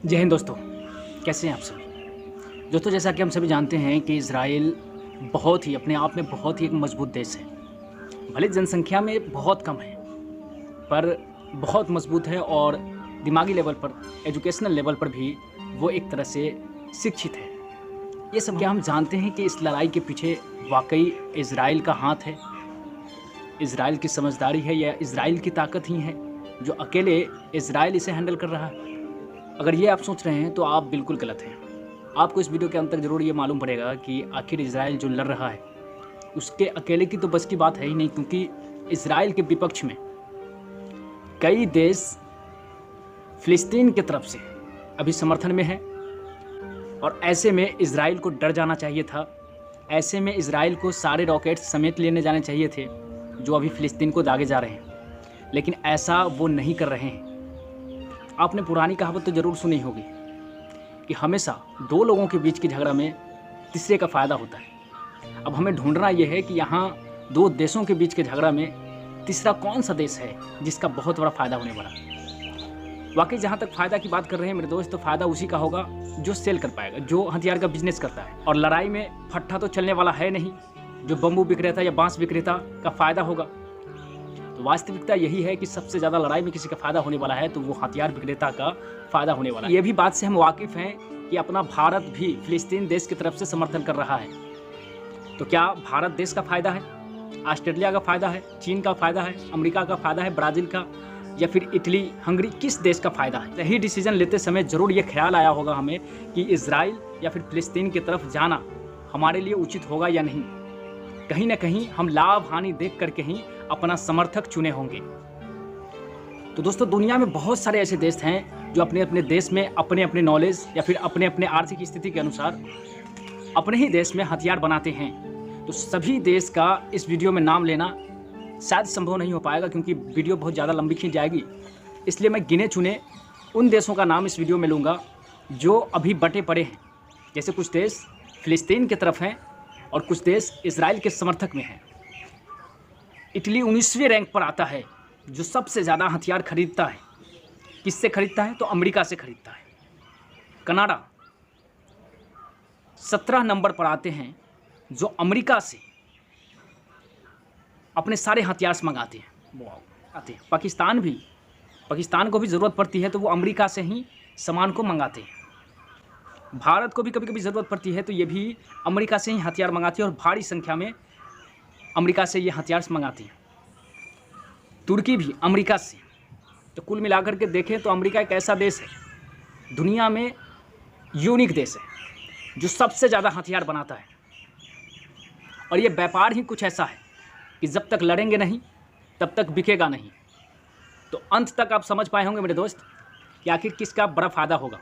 जय हिंद दोस्तों, कैसे हैं आप सभी। दोस्तों, जैसा कि हम सभी जानते हैं कि इज़राइल बहुत ही अपने आप में बहुत ही एक मजबूत देश है। भले जनसंख्या में बहुत कम है, पर बहुत मजबूत है और दिमागी लेवल पर, एजुकेशनल लेवल पर भी वो एक तरह से शिक्षित है। ये सब क्या हम जानते हैं कि इस लड़ाई के पीछे वाक़ई इज़राइल का हाथ है, इज़राइल की समझदारी है या इज़राइल की ताकत ही है, जो अकेले इज़राइल इसे हैंडल कर रहा है। अगर ये आप सोच रहे हैं तो आप बिल्कुल गलत हैं। आपको इस वीडियो के अंत तक ज़रूर ये मालूम पड़ेगा कि आखिर इज़राइल जो लड़ रहा है, उसके अकेले की तो बस की बात है ही नहीं, क्योंकि इज़राइल के विपक्ष में कई देश फ़िलिस्तीन की तरफ से अभी समर्थन में हैं और ऐसे में इज़राइल को डर जाना चाहिए था। ऐसे में इज़राइल को सारे रॉकेट्स समेत लेने जाने चाहिए थे, जो अभी फ़िलिस्तीन को दागे जा रहे हैं, लेकिन ऐसा वो नहीं कर रहे हैं। आपने पुरानी कहावत तो ज़रूर सुनी होगी कि हमेशा दो लोगों के बीच की झगड़ा में तीसरे का फ़ायदा होता है। अब हमें ढूंढना यह है कि यहाँ दो देशों के बीच के झगड़ा में तीसरा कौन सा देश है जिसका बहुत बड़ा फ़ायदा होने वाला है। वाकई जहाँ तक फ़ायदा की बात कर रहे हैं मेरे दोस्त, तो फ़ायदा उसी का होगा जो सेल कर पाएगा, जो हथियार का बिजनेस करता है। और लड़ाई में फट्टा तो चलने वाला है नहीं, जो बम्बू विक्रेता या बांस विक्रेता का फ़ायदा होगा। तो वास्तविकता यही है कि सबसे ज़्यादा लड़ाई में किसी का फ़ायदा होने वाला है तो वो हथियार विक्रेता का फ़ायदा होने वाला है। ये भी बात से हम वाकिफ़ हैं कि अपना भारत भी फ़िलिस्तीन देश की तरफ से समर्थन कर रहा है। तो क्या भारत देश का फ़ायदा है, ऑस्ट्रेलिया का फ़ायदा है, चीन का फ़ायदा है, अमेरिका का फ़ायदा है, ब्राज़ील का, या फिर इटली, हंगरी, किस देश का फ़ायदा है? सही डिसीजन लेते समय ज़रूर ये ख्याल आया होगा हमें कि इज़राइल या फिर फ़िलिस्तीन की तरफ जाना हमारे लिए उचित होगा या नहीं। कहीं ना कहीं हम लाभ हानि देख करके ही अपना समर्थक चुने होंगे। तो दोस्तों, दुनिया में बहुत सारे ऐसे देश हैं जो अपने अपने देश में अपने अपने नॉलेज या फिर अपने अपने आर्थिक स्थिति के अनुसार अपने ही देश में हथियार बनाते हैं। तो सभी देश का इस वीडियो में नाम लेना शायद संभव नहीं हो पाएगा, क्योंकि वीडियो बहुत ज़्यादा लंबी खींच जाएगी। इसलिए मैं गिने चुने उन देशों का नाम इस वीडियो में लूँगा जो अभी बटे पड़े हैं। जैसे कुछ देश फ़िलिस्तीन की तरफ हैं और कुछ देश इज़राइल के समर्थक में हैं। इटली 19वें रैंक पर आता है, जो सबसे ज़्यादा हथियार खरीदता है। किससे खरीदता है? तो अमेरिका से खरीदता है। कनाडा 17 नंबर पर आते हैं, जो अमेरिका से अपने सारे हथियार मंगाते हैं। वो आते हैं। पाकिस्तान को भी ज़रूरत पड़ती है तो वो अमेरिका से ही सामान को मंगाते हैं। भारत को भी कभी कभी ज़रूरत पड़ती है तो ये भी अमेरिका से ही हथियार मंगाती है और भारी संख्या में अमेरिका से ये हथियार मंगाती है। तुर्की भी अमेरिका से। तो कुल मिलाकर के देखें तो अमेरिका एक ऐसा देश है, दुनिया में यूनिक देश है, जो सबसे ज़्यादा हथियार बनाता है। और ये व्यापार ही कुछ ऐसा है कि जब तक लड़ेंगे नहीं तब तक बिकेगा नहीं। तो अंत तक आप समझ पाए होंगे मेरे दोस्त कि आखिर किसका बड़ा फ़ायदा होगा।